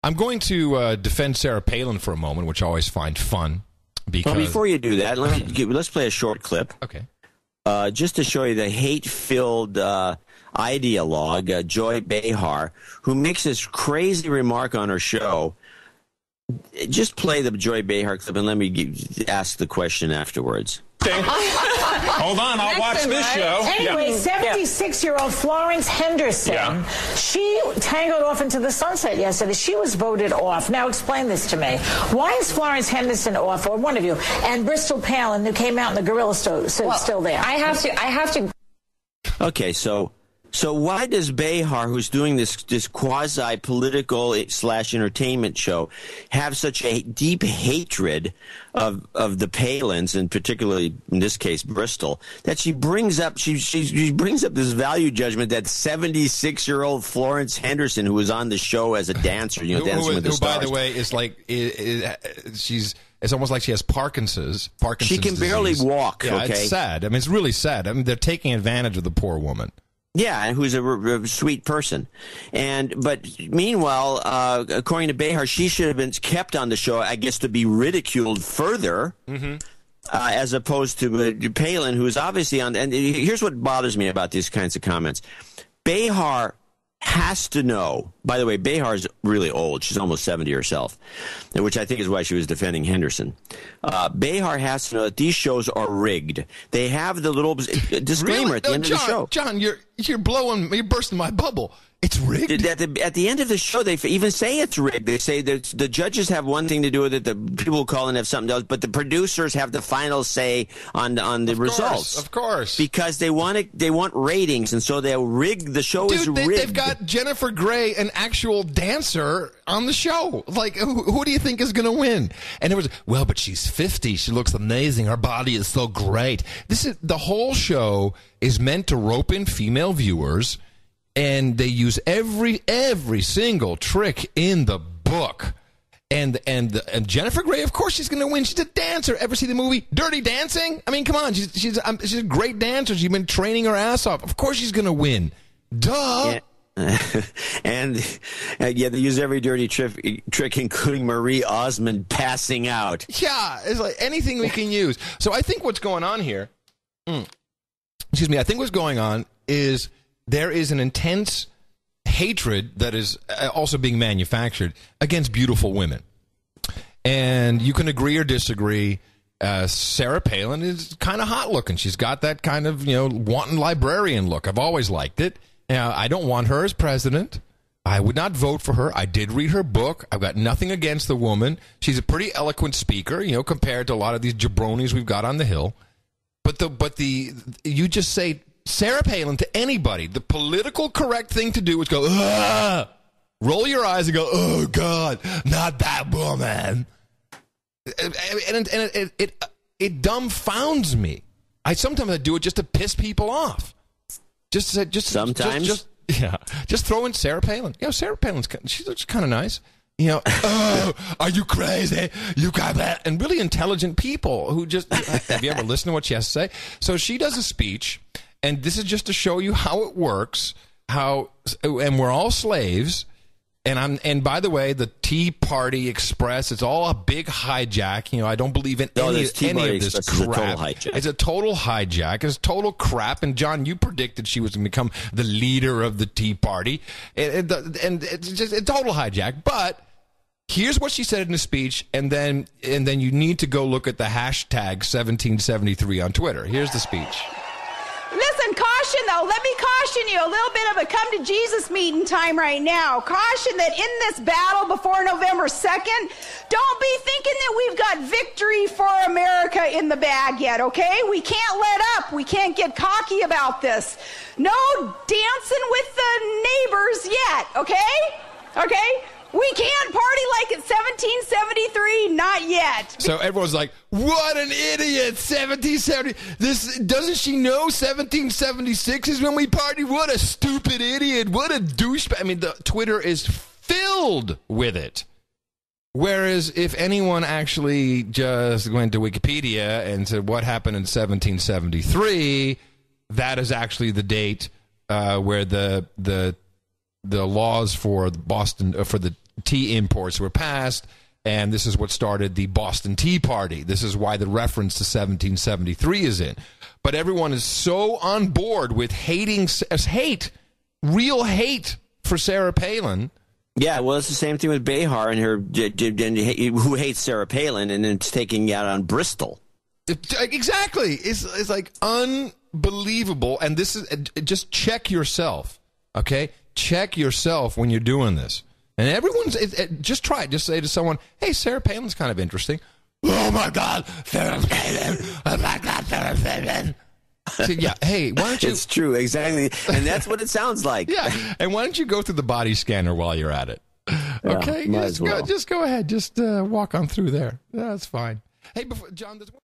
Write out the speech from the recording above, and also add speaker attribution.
Speaker 1: I'm going to defend Sarah Palin for a moment, which I always find fun. Because
Speaker 2: before you do that, let's play a short clip.
Speaker 1: Okay.
Speaker 2: Just to show you the hate-filled ideologue, Joy Behar, who makes this crazy remark on her show. Just play the Joy Behar clip and let me ask the question afterwards.
Speaker 3: Hold on, I'll watch this show.
Speaker 4: Anyway, 76-year-old Florence Henderson, she tangled off into the sunset yesterday. She was voted off. Now explain this to me. Why is Florence Henderson off, or one of you, and Bristol Palin, who came out in the gorilla still there?
Speaker 5: I have to.
Speaker 2: Okay, so why does Behar, who's doing this quasi-political / entertainment show, have such a deep hatred of the Palins, and particularly in this case Bristol, that she brings up she brings up this value judgment that 76-year-old Florence Henderson, who was on the show as a dancer, Dancing with the Stars,
Speaker 1: by the way, is like she's. It's almost like she has Parkinson's
Speaker 2: She can
Speaker 1: disease.
Speaker 2: barely walk.
Speaker 1: Yeah,
Speaker 2: okay,
Speaker 1: it's sad. I mean, it's really sad. I mean, they're taking advantage of the poor woman.
Speaker 2: Yeah, and who's a sweet person. But meanwhile, according to Behar, she should have been kept on the show, I guess, to be ridiculed further, as opposed to Palin, who is obviously on. And here's what bothers me about these kinds of comments. Behar has to know. By the way, Behar's really old. She's almost 70 herself, which I think is why she was defending Henderson. Behar has to know that these shows are rigged. They have the little disclaimer at the end of the show.
Speaker 1: John, you're bursting my bubble. It's rigged.
Speaker 2: At the end of the show, they even say it's rigged. They say that the judges have one thing to do with it, the people who call in have something else, but the producers have the final say on the results.
Speaker 1: Of course,
Speaker 2: because they want ratings, and so they'll rig the show. Is rigged.
Speaker 1: They've got Jennifer Grey, an actual dancer, on the show. Like, who do you think is going to win? And it was, but she's 50. She looks amazing. Her body is so great. The whole show is meant to rope in female viewers. And they use every single trick in the book. And Jennifer Grey, of course, she's going to win. She's a dancer. Ever see the movie Dirty Dancing? I mean, come on, she's a great dancer. She's been training her ass off. Of course, she's going to win. Duh.
Speaker 2: Yeah. and they use every dirty trick, including Marie Osmond passing out.
Speaker 1: Yeah, it's like anything we can use. So I think what's going on here. Excuse me. I think what's going on is. There is an intense hatred that is also being manufactured against beautiful women. And you can agree or disagree. Sarah Palin is kind of hot looking. She's got that kind of, wanton librarian look. I've always liked it. Now, I don't want her as president. I would not vote for her. I did read her book. I've got nothing against the woman. She's a pretty eloquent speaker, compared to a lot of these jabronis we've got on the Hill. But you just say Sarah Palin to anybody, the political correct thing to do is go, roll your eyes and go, oh, God, not that woman. And it dumbfounds me. Sometimes I do it just to piss people off. Sometimes? Just throw in Sarah Palin. Sarah Palin's, she looks kind of nice. Oh, are you crazy? You got that? And really intelligent people who just, have you ever listened to what she has to say? So she does a speech. And this is just to show you how it works, and we're all slaves. And by the way, the Tea Party Express, it's all a big hijack. I don't believe in any of this crap. It's a total hijack. It's total crap. And John, you predicted she was going to become the leader of the Tea Party. And it's just a total hijack. But here's what she said in the speech, and then you need to go look at the hashtag 1773 on Twitter. Here's the speech.
Speaker 6: Listen, caution though, let me caution you, a little bit of a come to Jesus meeting time right now. Caution that in this battle before November 2nd, don't be thinking that we've got victory for America in the bag yet, okay? We can't let up. We can't get cocky about this. No dancing with the neighbors yet, okay? Okay? We can't party like it's 1773, not yet.
Speaker 1: So everyone's like, what an idiot, 1770. Doesn't she know 1776 is when we party? What a stupid idiot. What a douchebag. I mean, the Twitter is filled with it. Whereas if anyone actually just went to Wikipedia and said what happened in 1773, that is actually the date where the laws for Boston for the tea imports were passed, and this is what started the Boston Tea Party. This is why the reference to 1773 is in. But everyone is so on board with real hate for Sarah Palin.
Speaker 2: Yeah, well, it's the same thing with Behar and her, who hates Sarah Palin, and it's taking it out on Bristol.
Speaker 1: Exactly. It's like unbelievable. And this is just check yourself, okay? Check yourself when you're doing this. And everyone's just try it. Just say to someone, "Hey, Sarah Palin's kind of interesting." Oh my God, Sarah Palin! Oh my God, Sarah Palin! So, yeah, hey, why don't you?
Speaker 2: It's true, exactly, and that's what it sounds like.
Speaker 1: Yeah, and why don't you go through the body scanner while you're at it? Okay,
Speaker 2: yeah,
Speaker 1: just go ahead, just walk on through there. That's fine. Hey, John, there's one.